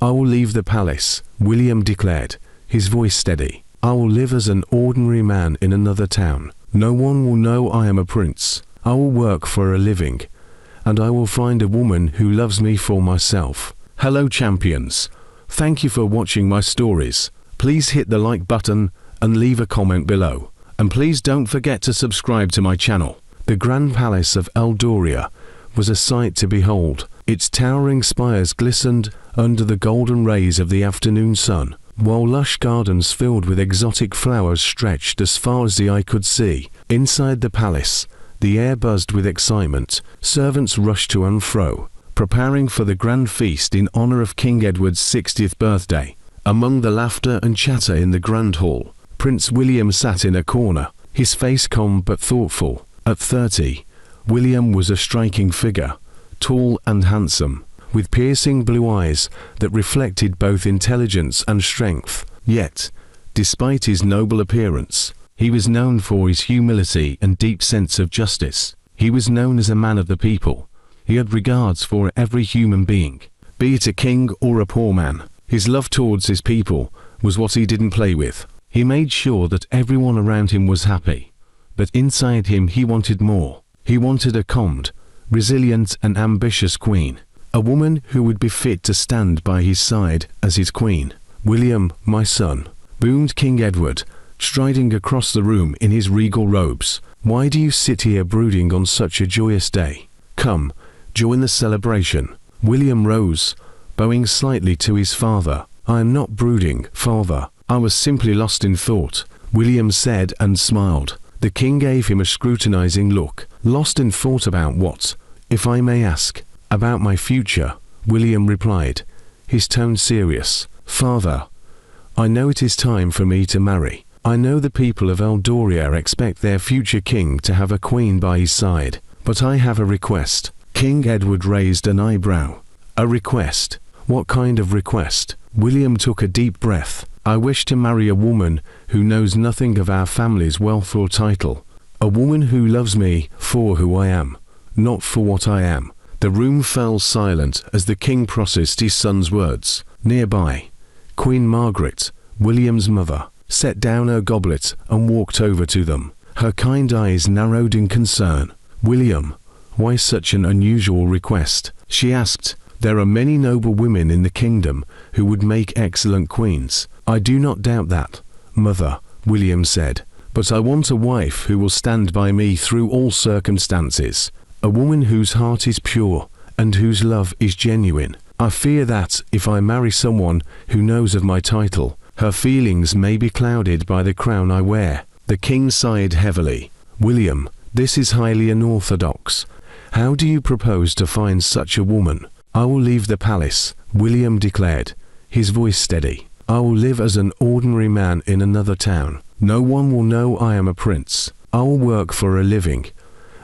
I will leave the palace, William declared, his voice steady. I will live as an ordinary man in another town. No one will know I am a prince. I will work for a living, and I will find a woman who loves me for myself. Hello champions. Thank you for watching my stories. Please hit the like button and leave a comment below. And please don't forget to subscribe to my channel. The Grand Palace of Eldoria was a sight to behold. Its towering spires glistened under the golden rays of the afternoon sun, while lush gardens filled with exotic flowers stretched as far as the eye could see. Inside the palace, the air buzzed with excitement. Servants rushed to and fro, preparing for the grand feast in honor of King Edward's 60th birthday. Among the laughter and chatter in the grand hall, Prince William sat in a corner, his face calm but thoughtful. At 30, William was a striking figure, tall and handsome, with piercing blue eyes that reflected both intelligence and strength. Yet, despite his noble appearance, he was known for his humility and deep sense of justice. He was known as a man of the people. He had regards for every human being, be it a king or a poor man. His love towards his people was what he didn't play with. He made sure that everyone around him was happy, but inside him he wanted more. He wanted a calm, resilient and ambitious queen, a woman who would be fit to stand by his side as his queen. "William, my son," boomed King Edward, striding across the room in his regal robes. "Why do you sit here brooding on such a joyous day? Come, join the celebration." William rose, bowing slightly to his father. "I am not brooding, father. I was simply lost in thought," William said and smiled. The king gave him a scrutinizing look. "Lost in thought about what, if I may ask?" "About my future," William replied, his tone serious. "Father, I know it is time for me to marry. I know the people of Eldoria expect their future king to have a queen by his side, but I have a request." King Edward raised an eyebrow. "A request? What kind of request?" William took a deep breath. "I wish to marry a woman who knows nothing of our family's wealth or title. A woman who loves me for who I am, not for what I am." The room fell silent as the king processed his son's words. Nearby, Queen Margaret, William's mother, set down her goblet and walked over to them. Her kind eyes narrowed in concern. "William, why such an unusual request?" she asked. "There are many noble women in the kingdom who would make excellent queens." "I do not doubt that, mother," William said, "but I want a wife who will stand by me through all circumstances, a woman whose heart is pure and whose love is genuine. I fear that, if I marry someone who knows of my title, her feelings may be clouded by the crown I wear." The king sighed heavily. "William, this is highly unorthodox. How do you propose to find such a woman?" "I will leave the palace," William declared, his voice steady. "I will live as an ordinary man in another town. No one will know I am a prince. I will work for a living,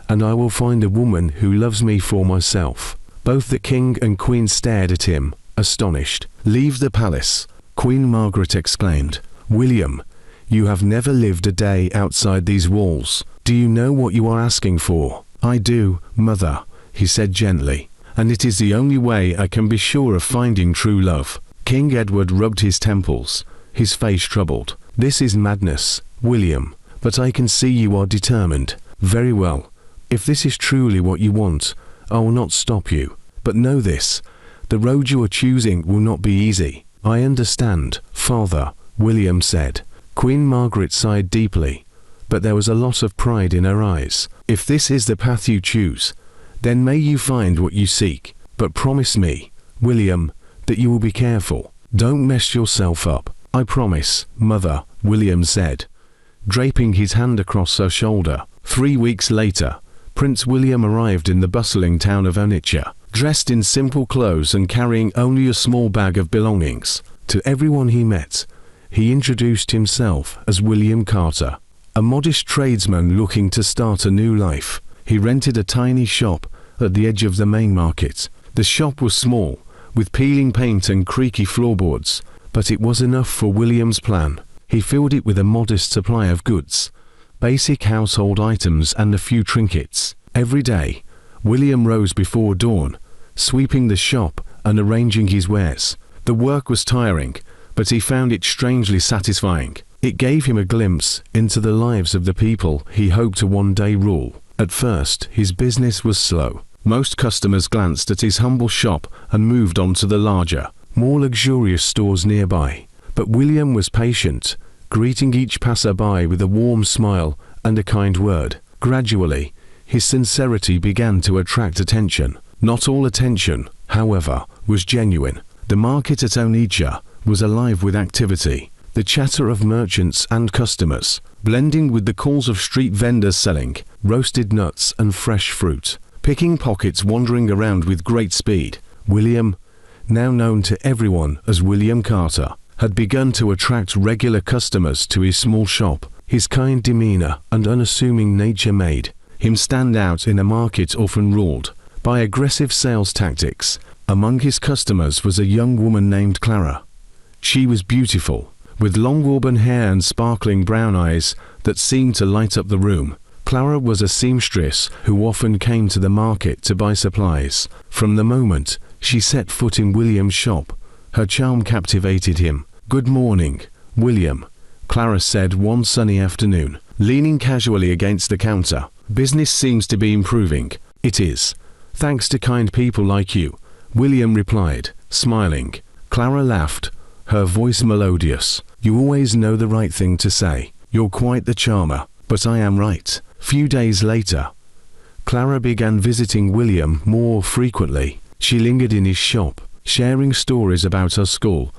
and I will find a woman who loves me for myself." Both the king and queen stared at him, astonished. "Leave the palace," Queen Margaret exclaimed. "William, you have never lived a day outside these walls. Do you know what you are asking for?" "I do, mother," he said gently, "and it is the only way I can be sure of finding true love." King Edward rubbed his temples, his face troubled. "This is madness, William, but I can see you are determined. Very well. If this is truly what you want, I will not stop you. But know this, the road you are choosing will not be easy." "I understand, father," William said. Queen Margaret sighed deeply, but there was a lot of pride in her eyes. "If this is the path you choose, then may you find what you seek. But promise me, William, that you will be careful. Don't mess yourself up." "I promise, mother," William said, draping his hand across her shoulder. 3 weeks later, Prince William arrived in the bustling town of Onitsha, dressed in simple clothes and carrying only a small bag of belongings. To everyone he met, he introduced himself as William Carter, a modest tradesman looking to start a new life. He rented a tiny shop at the edge of the main market. The shop was small, with peeling paint and creaky floorboards, but it was enough for William's plan. He filled it with a modest supply of goods, basic household items and a few trinkets. Every day, William rose before dawn, sweeping the shop and arranging his wares. The work was tiring, but he found it strangely satisfying. It gave him a glimpse into the lives of the people he hoped to one day rule. At first, his business was slow. Most customers glanced at his humble shop and moved on to the larger, more luxurious stores nearby. But William was patient, greeting each passerby with a warm smile and a kind word. Gradually, his sincerity began to attract attention. Not all attention, however, was genuine. The market at Onitsha was alive with activity. The chatter of merchants and customers, blending with the calls of street vendors selling roasted nuts and fresh fruit, picking pockets wandering around with great speed. William, now known to everyone as William Carter, had begun to attract regular customers to his small shop. His kind demeanor and unassuming nature made him stand out in a market often ruled by aggressive sales tactics. Among his customers was a young woman named Clara. She was beautiful, with long auburn hair and sparkling brown eyes that seemed to light up the room. Clara was a seamstress who often came to the market to buy supplies. From the moment she set foot in William's shop, her charm captivated him. "Good morning, William," Clara said one sunny afternoon, leaning casually against the counter. "Business seems to be improving." "It is, thanks to kind people like you," William replied, smiling. Clara laughed, her voice melodious. "You always know the right thing to say. You're quite the charmer." "But I am right." Few days later, Clara began visiting William more frequently. She lingered in his shop, sharing stories about her school,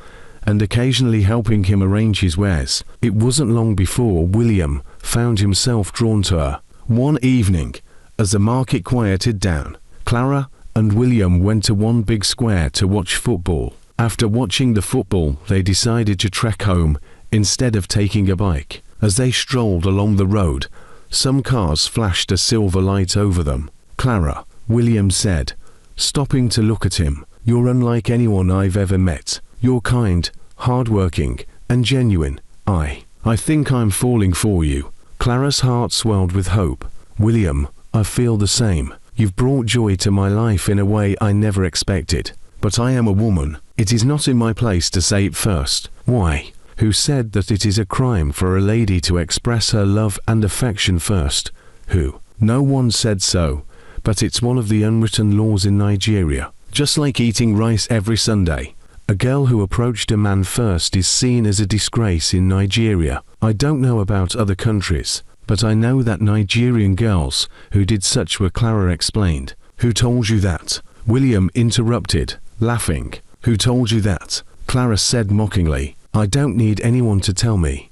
and occasionally helping him arrange his wares. It wasn't long before William found himself drawn to her. One evening, as the market quieted down, Clara and William went to one big square to watch football. After watching the football, they decided to trek home instead of taking a bike. As they strolled along the road, some cars flashed a silver light over them. "Clara," William said, stopping to look at him, "you're unlike anyone I've ever met. You're kind, hard-working, and genuine. I think I'm falling for you." Clara's heart swelled with hope. "William, I feel the same. You've brought joy to my life in a way I never expected. But I am a woman. It is not in my place to say it first." "Why? Who said that it is a crime for a lady to express her love and affection first? Who?" "No one said so, but it's one of the unwritten laws in Nigeria. Just like eating rice every Sunday. A girl who approached a man first is seen as a disgrace in Nigeria. I don't know about other countries, but I know that Nigerian girls who did such were," Clara explained. "Who told you that?" William interrupted, laughing. "Who told you that?" Clara said mockingly. "I don't need anyone to tell me.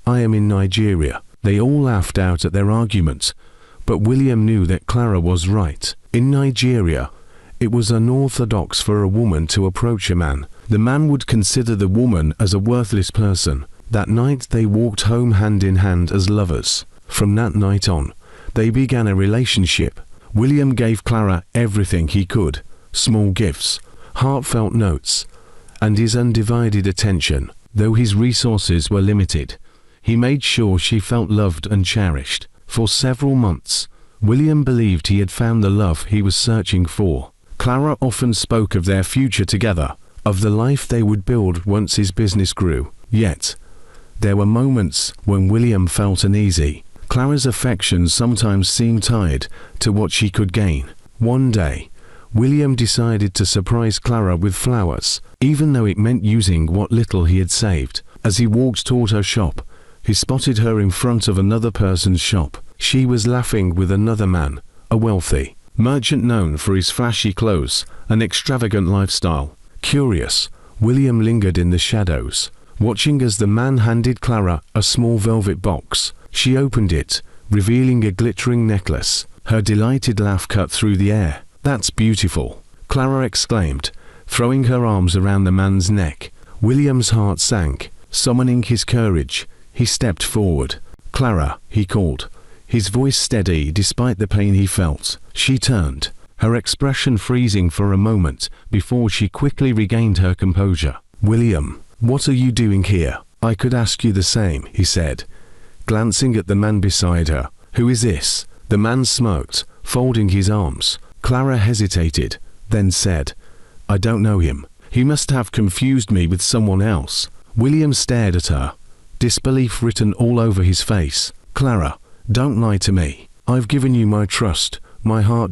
I am in Nigeria." They all laughed out at their argument, but William knew that Clara was right. In Nigeria, it was unorthodox for a woman to approach a man. The man would consider the woman as a worthless person. That night they walked home hand in hand as lovers. From that night on, they began a relationship. William gave Clara everything he could: small gifts, heartfelt notes, and his undivided attention. Though his resources were limited, he made sure she felt loved and cherished. For several months, William believed he had found the love he was searching for. Clara often spoke of their future together, of the life they would build once his business grew. Yet, there were moments when William felt uneasy. Clara's affection sometimes seemed tied to what she could gain. One day, William decided to surprise Clara with flowers, even though it meant using what little he had saved. As he walked toward her shop, he spotted her in front of another person's shop. She was laughing with another man, a wealthy merchant known for his flashy clothes and extravagant lifestyle. Curious, William lingered in the shadows, watching as the man handed Clara a small velvet box. She opened it, revealing a glittering necklace. Her delighted laugh cut through the air. "That's beautiful," Clara exclaimed, throwing her arms around the man's neck. William's heart sank. Summoning his courage, he stepped forward. "Clara," he called, his voice steady despite the pain he felt. She turned, her expression freezing for a moment before she quickly regained her composure. "William, what are you doing here?" "I could ask you the same," he said, glancing at the man beside her. "Who is this?" The man smirked, folding his arms. Clara hesitated, then said, "I don't know him." He must have confused me with someone else. William stared at her, disbelief written all over his face. Clara, don't lie to me. I've given you my trust, my heart ...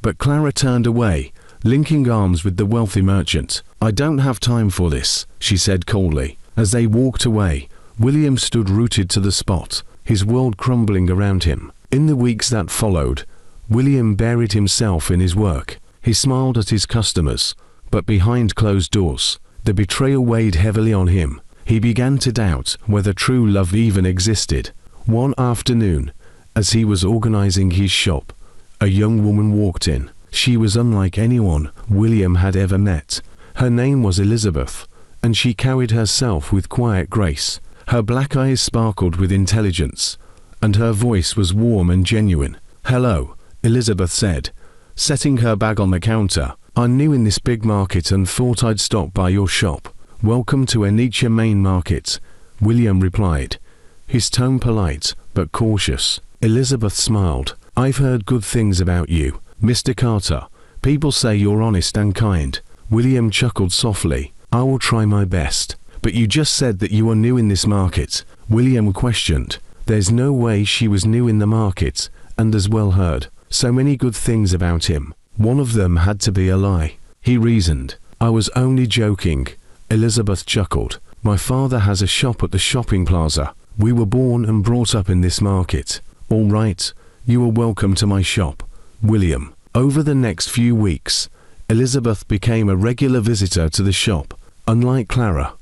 But Clara turned away, linking arms with the wealthy merchant. I don't have time for this, she said coldly. As they walked away, William stood rooted to the spot, his world crumbling around him. In the weeks that followed, William buried himself in his work. He smiled at his customers, but behind closed doors, the betrayal weighed heavily on him. He began to doubt whether true love even existed. One afternoon, as he was organizing his shop, a young woman walked in. She was unlike anyone William had ever met. Her name was Elizabeth, and she carried herself with quiet grace. Her black eyes sparkled with intelligence, and her voice was warm and genuine. "Hello," Elizabeth said, setting her bag on the counter. "I'm new in this big market and thought I'd stop by your shop." "Welcome to Enicha Main Market," William replied, his tone polite but cautious. Elizabeth smiled. "I've heard good things about you, Mr. Carter. People say you're honest and kind." William chuckled softly. "I will try my best." "But you just said that you are new in this market," William questioned. There's no way she was new in the market, and as well heard so many good things about him. One of them had to be a lie, he reasoned. "I was only joking," Elizabeth chuckled. "My father has a shop at the shopping plaza. We were born and brought up in this market." "All right, you are welcome to my shop, William." Over the next few weeks, Elizabeth became a regular visitor to the shop. Unlike Clara,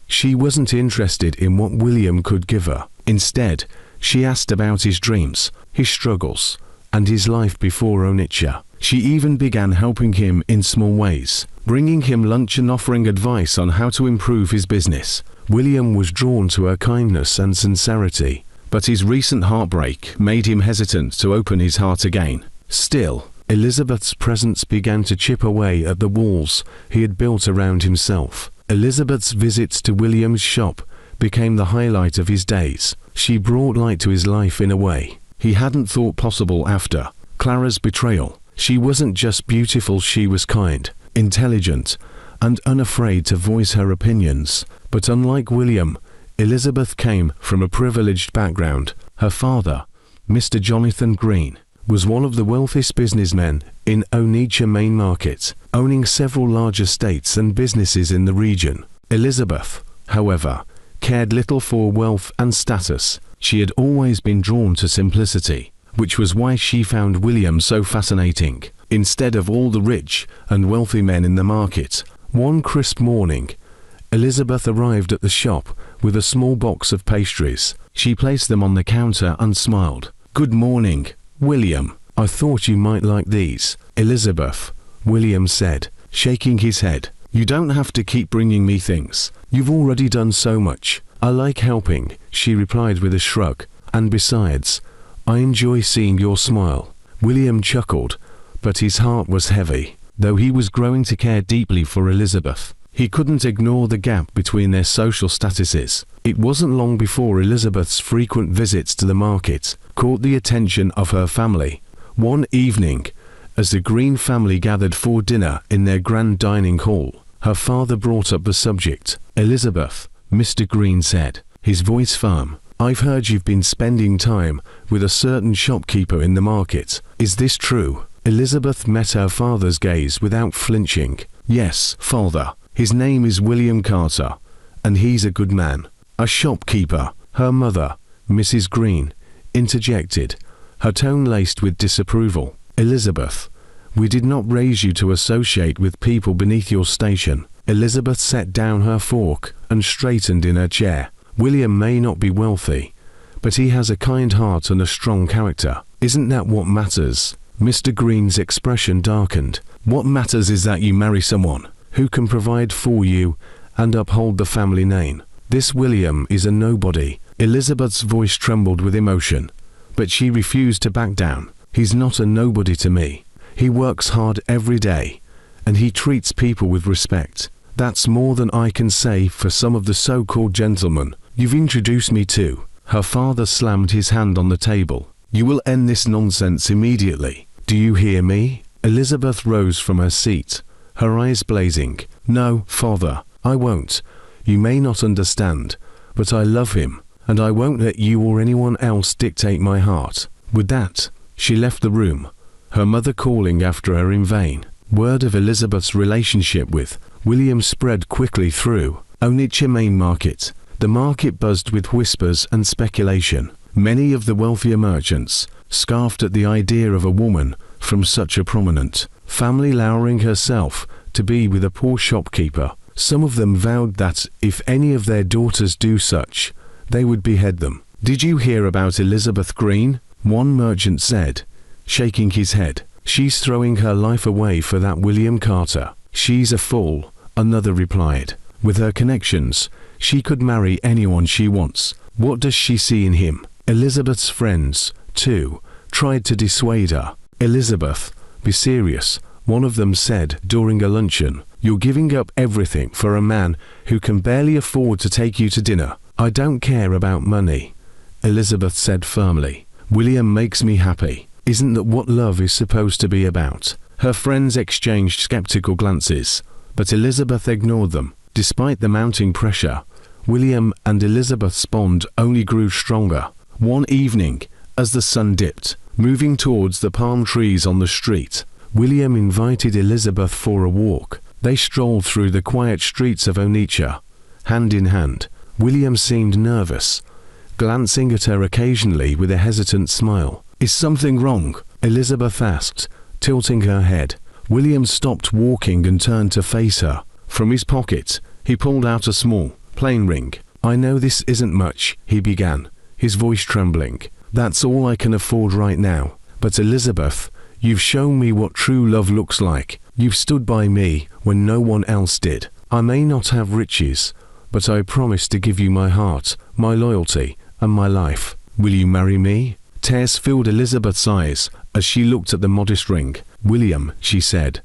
she wasn't interested in what William could give her. Instead, she asked about his dreams, his struggles, and his life before Onitsha. She even began helping him in small ways, bringing him lunch and offering advice on how to improve his business. William was drawn to her kindness and sincerity, but his recent heartbreak made him hesitant to open his heart again. Still, Elizabeth's presence began to chip away at the walls he had built around himself. Elizabeth's visits to William's shop became the highlight of his days. She brought light to his life in a way he hadn't thought possible after Clara's betrayal. She wasn't just beautiful, she was kind, intelligent, and unafraid to voice her opinions. But unlike William, Elizabeth came from a privileged background. Her father, Mr. Jonathan Green, was one of the wealthiest businessmen in Onitsha Main Market, owning several large estates and businesses in the region. Elizabeth, however, cared little for wealth and status. She had always been drawn to simplicity, which was why she found William so fascinating. Instead of all the rich and wealthy men in the market, one crisp morning, Elizabeth arrived at the shop with a small box of pastries. She placed them on the counter and smiled. "Good morning, William. I thought you might like these." "Elizabeth," William said, shaking his head, "you don't have to keep bringing me things. You've already done so much." "I like helping," she replied with a shrug. "And besides, I enjoy seeing your smile." William chuckled, but his heart was heavy. Though he was growing to care deeply for Elizabeth, he couldn't ignore the gap between their social statuses. It wasn't long before Elizabeth's frequent visits to the market caught the attention of her family. One evening, as the Green family gathered for dinner in their grand dining hall, her father brought up the subject. "Elizabeth," Mr. Green said, his voice firm, "I've heard you've been spending time with a certain shopkeeper in the market. Is this true?" Elizabeth met her father's gaze without flinching. "Yes, father. His name is William Carter, and he's a good man." "A shopkeeper," her mother, Mrs. Green, interjected, her tone laced with disapproval. "Elizabeth, we did not raise you to associate with people beneath your station." Elizabeth set down her fork and straightened in her chair. "William may not be wealthy, but he has a kind heart and a strong character. Isn't that what matters?" Mr. Green's expression darkened. "What matters is that you marry someone who can provide for you and uphold the family name. This William is a nobody." Elizabeth's voice trembled with emotion, but she refused to back down. "He's not a nobody to me. He works hard every day, and he treats people with respect. That's more than I can say for some of the so-called gentlemen you've introduced me to." Her father slammed his hand on the table. "You will end this nonsense immediately. Do you hear me?" Elizabeth rose from her seat, her eyes blazing. "No, father, I won't. You may not understand, but I love him, and I won't let you or anyone else dictate my heart." With that, she left the room, her mother calling after her in vain. Word of Elizabeth's relationship with William spread quickly through Onitsha Main Market. The market buzzed with whispers and speculation. Many of the wealthier merchants scoffed at the idea of a woman from such a prominent family lowering herself to be with a poor shopkeeper. Some of them vowed that if any of their daughters do such, they would behead them. "Did you hear about Elizabeth Green?" one merchant said, shaking his head. "She's throwing her life away for that William Carter." "She's a fool," another replied. "With her connections, she could marry anyone she wants. What does she see in him?" Elizabeth's friends, too, tried to dissuade her. "Elizabeth, be serious," one of them said during a luncheon. "You're giving up everything for a man who can barely afford to take you to dinner." "I don't care about money," Elizabeth said firmly. "William makes me happy. Isn't that what love is supposed to be about?" Her friends exchanged skeptical glances, but Elizabeth ignored them. Despite the mounting pressure, William and Elizabeth's bond only grew stronger. One evening, as the sun dipped, moving towards the palm trees on the street, William invited Elizabeth for a walk. They strolled through the quiet streets of Onitsha, hand in hand. William seemed nervous, glancing at her occasionally with a hesitant smile. "Is something wrong?" Elizabeth asked, tilting her head. William stopped walking and turned to face her. From his pocket, he pulled out a small, plain ring. "I know this isn't much," he began, his voice trembling. "That's all I can afford right now. But Elizabeth, you've shown me what true love looks like. You've stood by me when no one else did. I may not have riches, but I promise to give you my heart, my loyalty, and my life. Will you marry me?" Tears filled Elizabeth's eyes as she looked at the modest ring. "William," she said,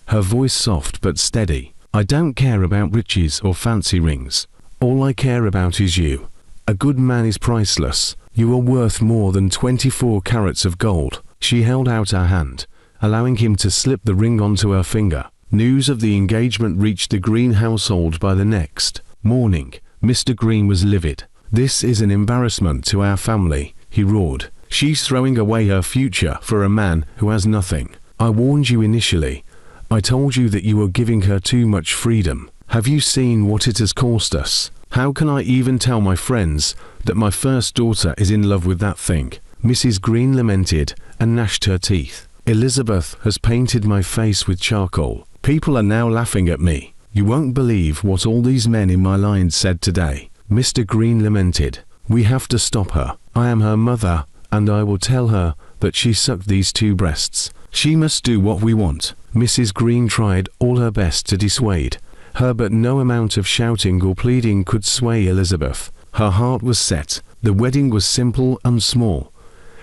her voice soft but steady, "I don't care about riches or fancy rings. All I care about is you. A good man is priceless. You are worth more than 24 carats of gold." She held out her hand, allowing him to slip the ring onto her finger. News of the engagement reached the Green household by the next morning. Mr. Green was livid. "This is an embarrassment to our family," he roared. "She's throwing away her future for a man who has nothing. I warned you initially. I told you that you were giving her too much freedom. Have you seen what it has cost us? How can I even tell my friends that my first daughter is in love with that thing?" Mrs. Green lamented and gnashed her teeth. "Elizabeth has painted my face with charcoal. People are now laughing at me. You won't believe what all these men in my line said today." Mr. Green lamented. "We have to stop her. I am her mother, and I will tell her that she sucked these two breasts. She must do what we want." Mrs. Green tried all her best to dissuade her, but no amount of shouting or pleading could sway Elizabeth. Her heart was set. The wedding was simple and small,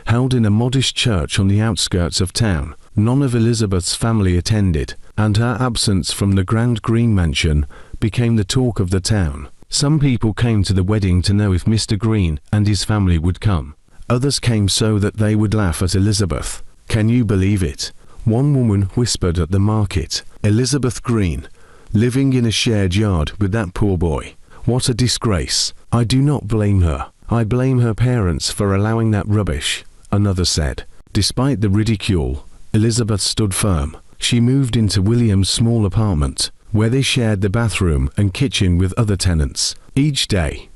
held in a modest church on the outskirts of town. None of Elizabeth's family attended, and her absence from the grand Green mansion became the talk of the town. Some people came to the wedding to know if Mr. Green and his family would come. Others came so that they would laugh at Elizabeth. "Can you believe it?" one woman whispered at the market. "Elizabeth Green, living in a shared yard with that poor boy. What a disgrace." "I do not blame her. I blame her parents for allowing that rubbish," another said. Despite the ridicule, Elizabeth stood firm. She moved into William's small apartment, where they shared the bathroom and kitchen with other tenants. Each day,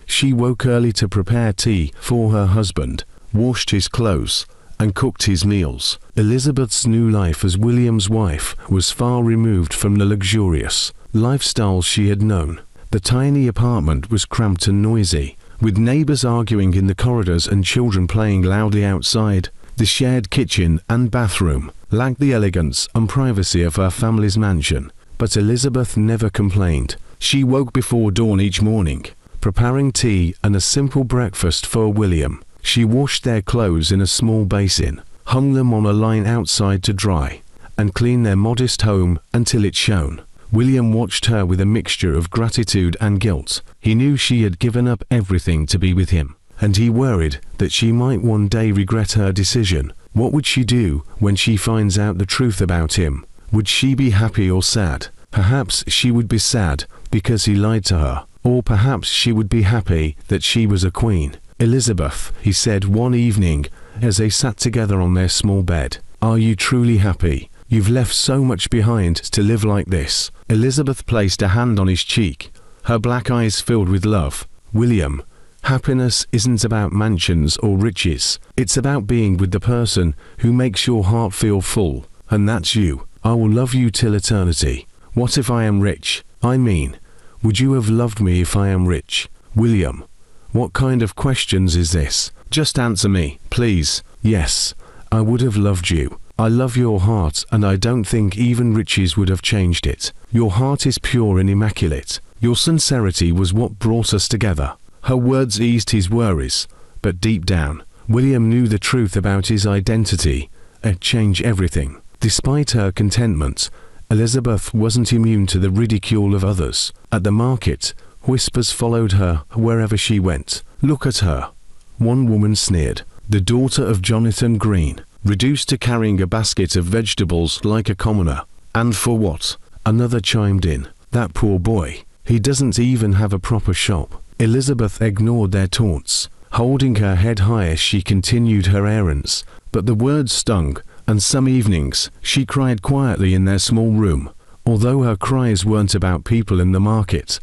she woke early to prepare tea for her husband, washed his clothes, and cooked his meals. Elizabeth's new life as William's wife was far removed from the luxurious lifestyle she had known. The tiny apartment was cramped and noisy, with neighbors arguing in the corridors and children playing loudly outside. The shared kitchen and bathroom lacked the elegance and privacy of her family's mansion, but Elizabeth never complained. She woke before dawn each morning, preparing tea and a simple breakfast for William. She washed their clothes in a small basin, hung them on a line outside to dry, and cleaned their modest home until it shone. William watched her with a mixture of gratitude and guilt. He knew she had given up everything to be with him, and he worried that she might one day regret her decision. What would she do when she finds out the truth about him? Would she be happy or sad? Perhaps she would be sad because he lied to her, or perhaps she would be happy that she was a queen. Elizabeth, he said one evening as they sat together on their small bed, are you truly happy? You've left so much behind to live like this. Elizabeth placed a hand on his cheek, her black eyes filled with love. William, happiness isn't about mansions or riches. It's about being with the person who makes your heart feel full, and that's you. I will love you till eternity. What if I am rich? I mean, would you have loved me if I am rich? William, what kind of questions is this? Just answer me, please. Yes, I would have loved you. I love your heart, and I don't think even riches would have changed it. Your heart is pure and immaculate. Your sincerity was what brought us together. Her words eased his worries, but deep down, William knew the truth about his identity. It changed everything. Despite her contentment, Elizabeth wasn't immune to the ridicule of others. At the market, whispers followed her wherever she went. Look at her, one woman sneered. The daughter of Jonathan Green, reduced to carrying a basket of vegetables like a commoner. And for what? Another chimed in. That poor boy. He doesn't even have a proper shop. Elizabeth ignored their taunts, holding her head high as she continued her errands. But the words stung, and some evenings she cried quietly in their small room, although her cries weren't about people in the market,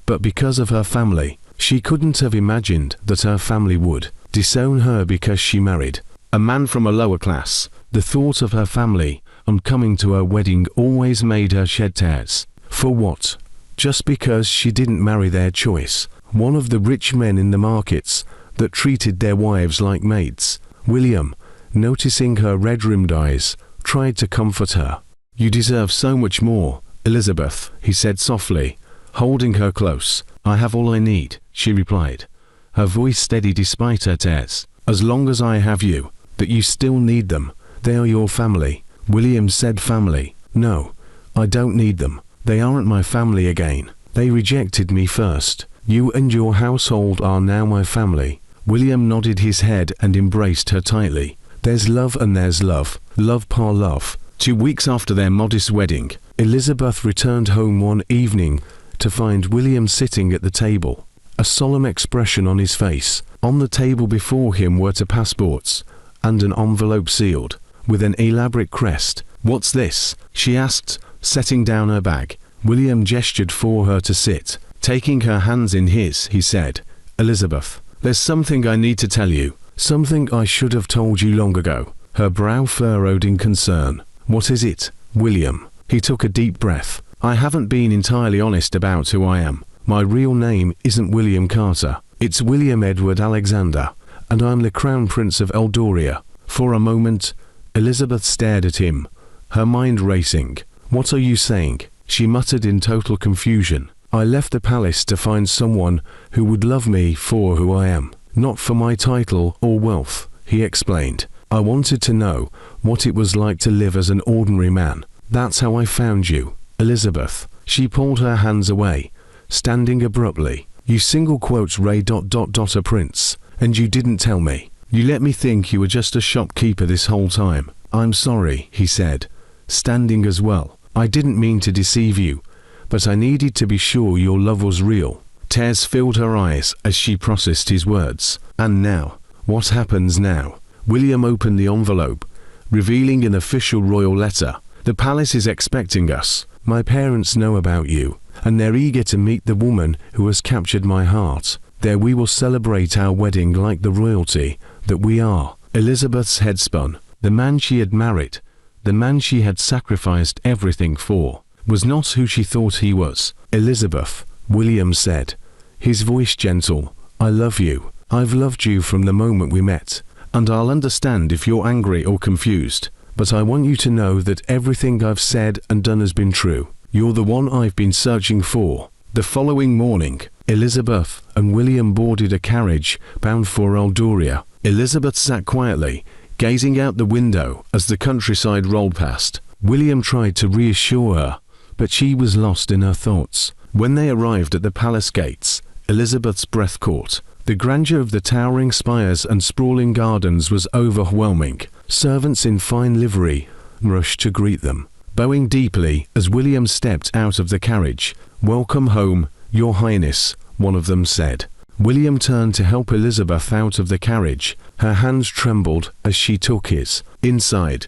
but because of her family. She couldn't have imagined that her family would disown her because she married a man from a lower class. The thought of her family on coming to her wedding always made her shed tears. For what? Just because she didn't marry their choice, one of the rich men in the markets that treated their wives like maids. William, noticing her red-rimmed eyes, tried to comfort her. You deserve so much more, Elizabeth, he said softly, holding her close. I have all I need, she replied, her voice steady despite her tears. As long as I have you, but you still need them. They are your family. William said family. No, I don't need them. They aren't my family again. They rejected me first. You and your household are now my family. William nodded his head and embraced her tightly. There's love and there's love. Love par love. 2 weeks after their modest wedding, Elizabeth returned home one evening to find William sitting at the table, a solemn expression on his face. On the table before him were 2 passports and an envelope sealed with an elaborate crest. What's this? She asked, setting down her bag. William gestured for her to sit. Taking her hands in his, he said, Elizabeth, there's something I need to tell you. Something I should have told you long ago. Her brow furrowed in concern. What is it, William? He took a deep breath. I haven't been entirely honest about who I am. My real name isn't William Carter. It's William Edward Alexander, and I'm the Crown Prince of Eldoria. For a moment, Elizabeth stared at him, her mind racing. What are you saying? She muttered in total confusion. I left the palace to find someone who would love me for who I am, not for my title or wealth, he explained. I wanted to know what it was like to live as an ordinary man. That's how I found you, Elizabeth. She pulled her hands away, standing abruptly. You single quotes Ray ... a prince, and you didn't tell me. You let me think you were just a shopkeeper this whole time. I'm sorry, he said, standing as well. I didn't mean to deceive you, but I needed to be sure your love was real. Tears filled her eyes as she processed his words. And now, what happens now? William opened the envelope, revealing an official royal letter. The palace is expecting us. My parents know about you, and they're eager to meet the woman who has captured my heart. There we will celebrate our wedding like the royalty that we are. Elizabeth's head spun. The man she had married, the man she had sacrificed everything for, was not who she thought he was. Elizabeth, William said, his voice gentle, I love you. I've loved you from the moment we met, and I'll understand if you're angry or confused, but I want you to know that everything I've said and done has been true. You're the one I've been searching for. The following morning, Elizabeth and William boarded a carriage bound for Eldoria. Elizabeth sat quietly, gazing out the window as the countryside rolled past. William tried to reassure her, but she was lost in her thoughts. When they arrived at the palace gates, Elizabeth's breath caught. The grandeur of the towering spires and sprawling gardens was overwhelming. Servants in fine livery rushed to greet them. bowing deeply as William stepped out of the carriage. "Welcome home, Your Highness," one of them said. William turned to help Elizabeth out of the carriage. Her hands trembled as she took his. Inside,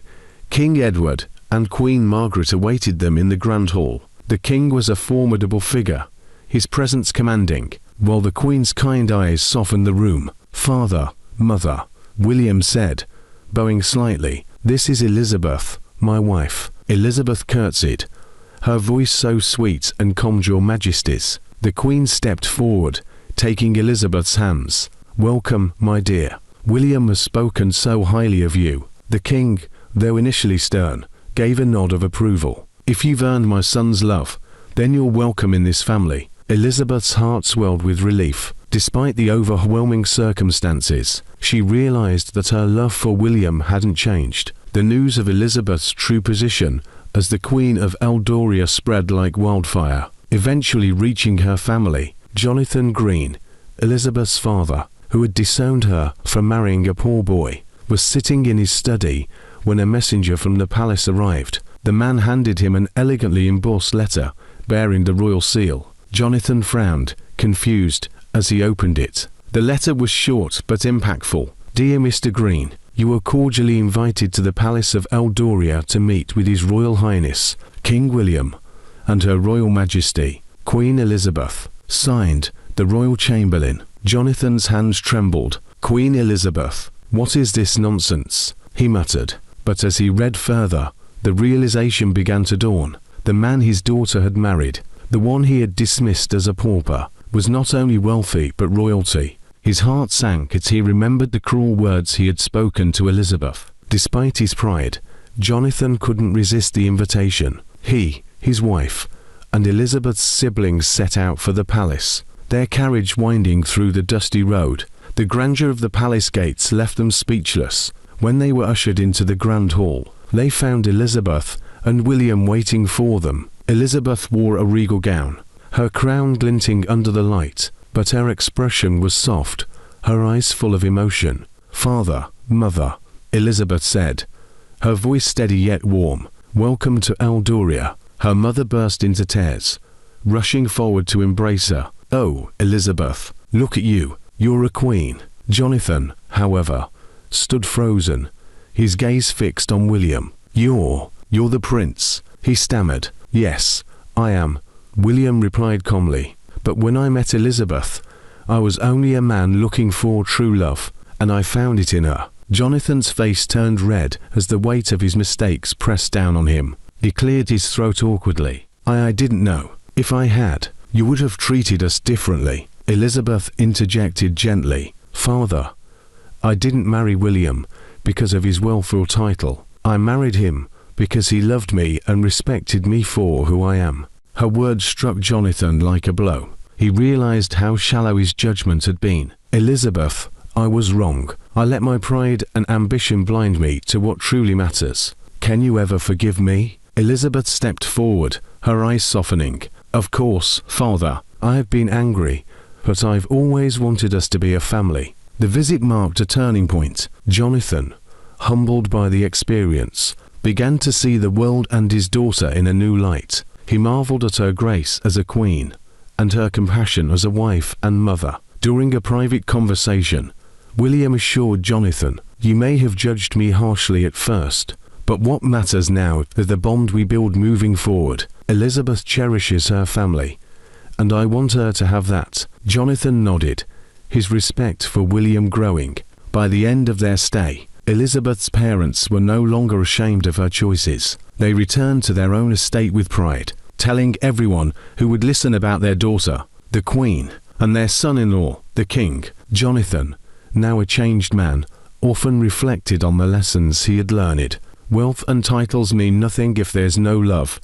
King Edward and Queen Margaret awaited them in the Grand Hall. The king was a formidable figure, his presence commanding, while the Queen's kind eyes softened the room. "Father, Mother," William said, bowing slightly, "this is Elizabeth, my wife." Elizabeth curtsied, her voice so sweet and calm, "Your Majesties." The Queen stepped forward, taking Elizabeth's hands. "Welcome, my dear. William has spoken so highly of you." The king, though initially stern, gave a nod of approval. "If you've earned my son's love, then you're welcome in this family." Elizabeth's heart swelled with relief. Despite the overwhelming circumstances, she realized that her love for William hadn't changed. The news of Elizabeth's true position as the Queen of Eldoria spread like wildfire, eventually reaching her family. Jonathan Green, Elizabeth's father, who had disowned her for marrying a poor boy, was sitting in his study when a messenger from the palace arrived. The man handed him an elegantly embossed letter bearing the royal seal. Jonathan frowned, confused, as he opened it. The letter was short but impactful. "Dear Mr. Green, you are cordially invited to the Palace of Eldoria to meet with His Royal Highness, King William, and Her Royal Majesty, Queen Elizabeth." Signed, the Royal Chamberlain. Jonathan's hands trembled. "Queen Elizabeth, what is this nonsense?" he muttered. But as he read further, the realization began to dawn. The man his daughter had married, the one he had dismissed as a pauper, was not only wealthy but royalty. His heart sank as he remembered the cruel words he had spoken to Elizabeth. Despite his pride, Jonathan couldn't resist the invitation. He, his wife, and Elizabeth's siblings set out for the palace, their carriage winding through the dusty road. The grandeur of the palace gates left them speechless. When they were ushered into the Grand Hall, they found Elizabeth and William waiting for them. Elizabeth wore a regal gown, her crown glinting under the light, but her expression was soft, her eyes full of emotion. "Father, Mother," Elizabeth said, her voice steady yet warm, "welcome to Eldoria." Her mother burst into tears, rushing forward to embrace her. "Oh, Elizabeth, look at you, you're a queen." Jonathan, however, stood frozen, his gaze fixed on William. You're the prince," he stammered. "Yes, I am," William replied calmly. "But when I met Elizabeth, I was only a man looking for true love, and I found it in her." Jonathan's face turned red as the weight of his mistakes pressed down on him. He cleared his throat awkwardly. I didn't know. If I had, you would have treated us differently." Elizabeth interjected gently. "Father, I didn't marry William because of his wealth or title. I married him because he loved me and respected me for who I am." Her words struck Jonathan like a blow. He realized how shallow his judgment had been. "Elizabeth, I was wrong. I let my pride and ambition blind me to what truly matters. Can you ever forgive me?" Elizabeth stepped forward, her eyes softening. "Of course, Father. I have been angry, but I've always wanted us to be a family." The visit marked a turning point. Jonathan, humbled by the experience, began to see the world and his daughter in a new light. He marveled at her grace as a queen, and her compassion as a wife and mother. During a private conversation, William assured Jonathan, "You may have judged me harshly at first, but what matters now is the bond we build moving forward. Elizabeth cherishes her family, and I want her to have that." Jonathan nodded, his respect for William growing. By the end of their stay, Elizabeth's parents were no longer ashamed of her choices. They returned to their own estate with pride, telling everyone who would listen about their daughter, the Queen, and their son-in-law, the King. Jonathan, now a changed man, often reflected on the lessons he had learned. "Wealth and titles mean nothing if there's no love,"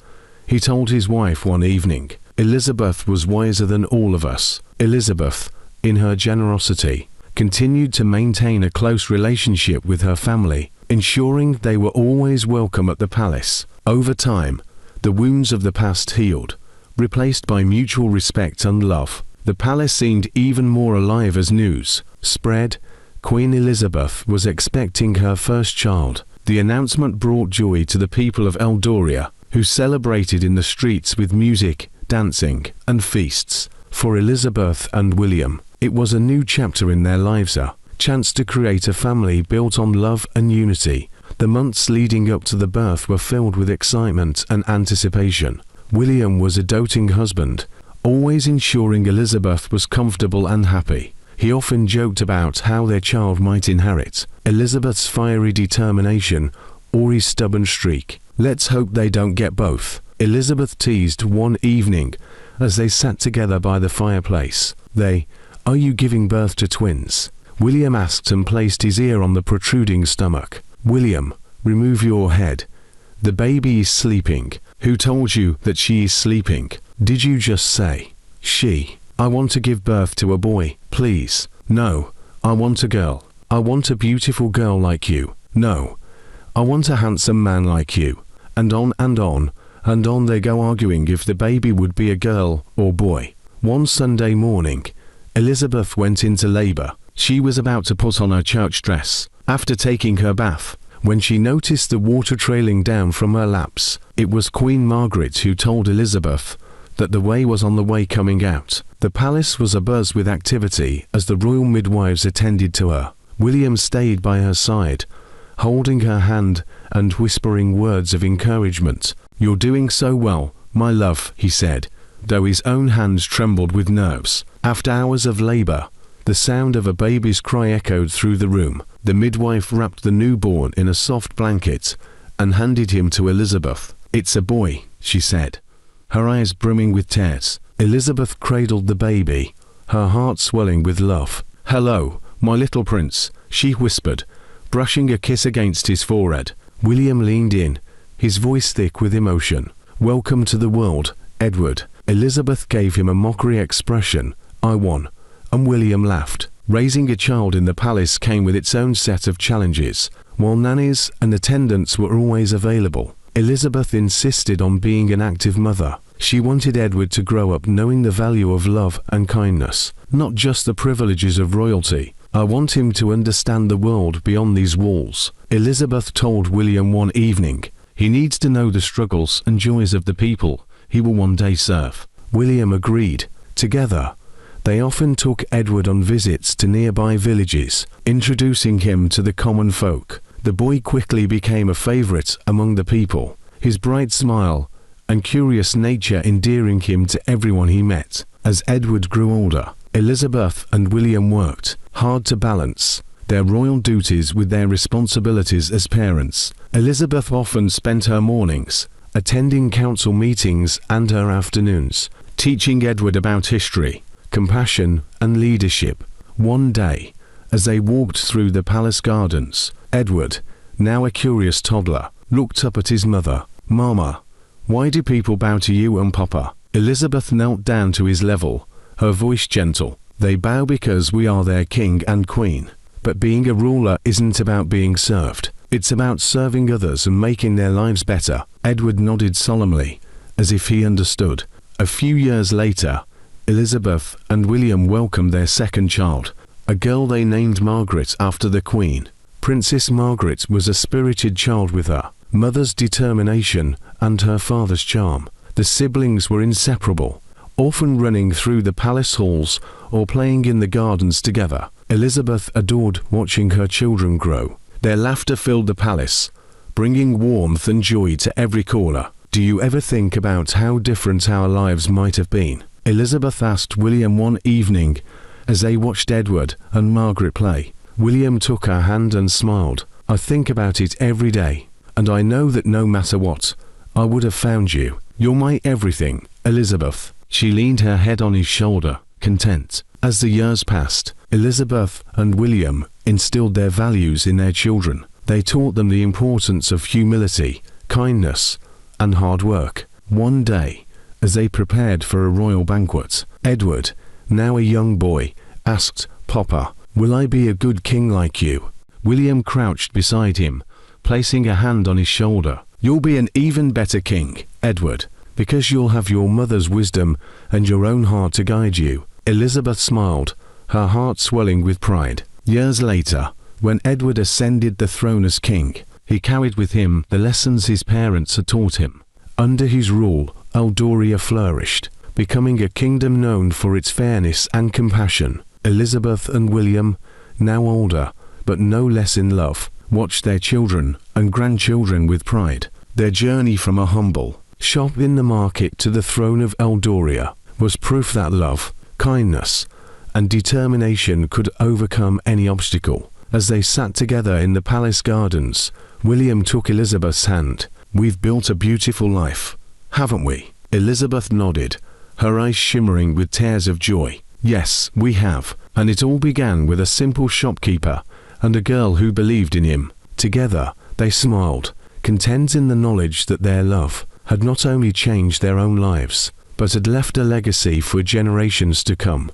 he told his wife one evening. Elizabeth was wiser than all of us. Elizabeth, in her generosity, continued to maintain a close relationship with her family, ensuring they were always welcome at the palace. Over time, the wounds of the past healed, replaced by mutual respect and love. The palace seemed even more alive as news spread. Queen Elizabeth was expecting her first child. The announcement brought joy to the people of Eldoria, who celebrated in the streets with music, dancing, and feasts. For Elizabeth and William, it was a new chapter in their lives, a chance to create a family built on love and unity. The months leading up to the birth were filled with excitement and anticipation. William was a doting husband, always ensuring Elizabeth was comfortable and happy. He often joked about how their child might inherit Elizabeth's fiery determination or his stubborn streak. "Let's hope they don't get both," Elizabeth teased one evening as they sat together by the fireplace. "Are you giving birth to twins?" William asked and placed his ear on the protruding stomach. "William, remove your head. The baby is sleeping." "Who told you that she is sleeping? Did you just say she?" "I want to give birth to a boy, please." "No, I want a girl. I want a beautiful girl like you." "No, I want a handsome man like you." And on and on and on they go, arguing if the baby would be a girl or boy. One Sunday morning, Elizabeth went into labor. She was about to put on her church dress after taking her bath, when she noticed the water trailing down from her laps. It was Queen Margaret who told Elizabeth that the way was on the way coming out. The palace was abuzz with activity as the royal midwives attended to her. William stayed by her side, holding her hand and whispering words of encouragement. "You're doing so well, my love," he said, though his own hands trembled with nerves. After hours of labor, the sound of a baby's cry echoed through the room. The midwife wrapped the newborn in a soft blanket and handed him to Elizabeth. "It's a boy," she said, her eyes brimming with tears. Elizabeth cradled the baby, her heart swelling with love. "Hello, my little prince," she whispered, brushing a kiss against his forehead. William leaned in, his voice thick with emotion. "Welcome to the world, Edward." Elizabeth gave him a mockery expression. "I won." And William laughed. Raising a child in the palace came with its own set of challenges. While nannies and attendants were always available, Elizabeth insisted on being an active mother. She wanted Edward to grow up knowing the value of love and kindness, not just the privileges of royalty. "I want him to understand the world beyond these walls," Elizabeth told William one evening. "He needs to know the struggles and joys of the people he will one day serve." William agreed. Together, they often took Edward on visits to nearby villages, introducing him to the common folk. The boy quickly became a favorite among the people, his bright smile and curious nature endearing him to everyone he met. As Edward grew older, Elizabeth and William worked hard to balance their royal duties with their responsibilities as parents. Elizabeth often spent her mornings attending council meetings and her afternoons teaching Edward about history, compassion, and leadership. One day, as they walked through the palace gardens, Edward, now a curious toddler, looked up at his mother. "Mama, why do people bow to you and Papa?" Elizabeth knelt down to his level, her voice gentle. "They bow because we are their king and queen. But being a ruler isn't about being served. It's about serving others and making their lives better." Edward nodded solemnly, as if he understood. A few years later, Elizabeth and William welcomed their second child, a girl they named Margaret after the Queen. Princess Margaret was a spirited child with her mother's determination and her father's charm. The siblings were inseparable, often running through the palace halls or playing in the gardens together. Elizabeth adored watching her children grow. Their laughter filled the palace, bringing warmth and joy to every corner. "Do you ever think about how different our lives might have been?" Elizabeth asked William one evening as they watched Edward and Margaret play. William took her hand and smiled. "I think about it every day, and I know that no matter what, I would have found you. You're my everything, Elizabeth." She leaned her head on his shoulder, content. As the years passed, Elizabeth and William instilled their values in their children. They taught them the importance of humility, kindness, and hard work. One day, as they prepared for a royal banquet, Edward, now a young boy, asked, "Papa, will I be a good king like you?" William crouched beside him, placing a hand on his shoulder. "You'll be an even better king, Edward, because you'll have your mother's wisdom and your own heart to guide you." Elizabeth smiled, her heart swelling with pride. Years later, when Edward ascended the throne as king, he carried with him the lessons his parents had taught him. Under his rule, Eldoria flourished, becoming a kingdom known for its fairness and compassion. Elizabeth and William, now older, but no less in love, watched their children and grandchildren with pride. Their journey from a humble shop in the market to the throne of Eldoria was proof that love, kindness, and determination could overcome any obstacle. As they sat together in the palace gardens, William took Elizabeth's hand. "We've built a beautiful life, haven't we?" Elizabeth nodded, her eyes shimmering with tears of joy. "Yes, we have, and it all began with a simple shopkeeper and a girl who believed in him." Together, they smiled, content in the knowledge that their love had not only changed their own lives, but had left a legacy for generations to come.